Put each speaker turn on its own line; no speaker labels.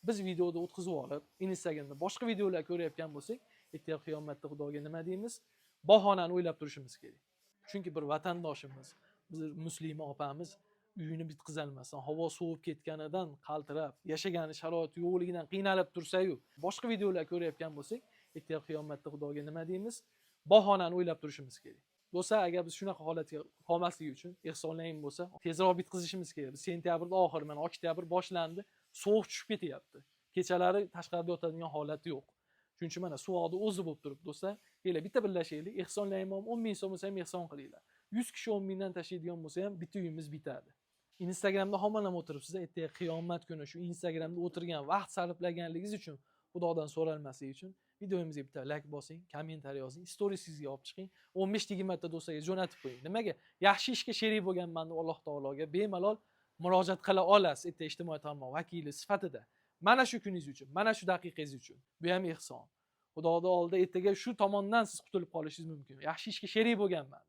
biz videoda o'tkazib olib, Instagramda boshqa videolar ko'rayotgan bo'lsak, ertaga qiyomatda Xudoga nima deymiz? Bahonani o'ylab turishimiz kerak. Chunki bir vatandoshimiz, biz muslima opamiz uyini bitkazolmasdan, havo sovib ketganidan qaltirab, yashagani sharoit yo'qligidan qiynalib tursa-yu, boshqa videolar ko'rayotgan bo'lsak, ertaga qiyomatda Xudoga nima deymiz? Bahonani o'ylab turishimiz kerak. Do'stlar, agar biz shunaqa holatga qolmasligi uchun ehsonlayim bo'lsa, tezroq bitkazishimiz kerak. Biz sentyabrda oxiri, mana oktyabr boshlandi, sovuq tushib ketyapti. Kechalari tashqarida yotadigan holati yo'q. Shuning uchun mana suvoqda o'zi bo'lib turib, do'stlar, keling bitta birlashaylik. Ehsonlayim ham 10 ming so'm bo'lsa ham ehson qilinglar. 100 kishi 10 mingdan tashlaydigan bo'lsa ham bitta uyimiz bitadi. Instagramda hamon o'tiribsiz, ertaga qiyomat kuni shu Instagramda o'tirgan vaqt sarflaganligingiz uchun Xudodan so'ralmasligi uchun videomizga bitta like bosing, kommentariy yozing, storiesingizga olib chiqing, 15-20 ta do'stlarga jo'natib qo'ying. Nimaga? Yaxshi ishga sherik bo'lganman deb Alloh taologa bemalol murojaat qila olasiz, ertaga ijtimoiy tarmoq vakili sifatida. Mana shu kuningiz uchun, mana shu daqiqangiz uchun. Bu ham ehson. Xudoning oldida ertaga shu tomondan siz qutulib qolishingiz mumkin. Yaxshi ishga sherik bo'lganman.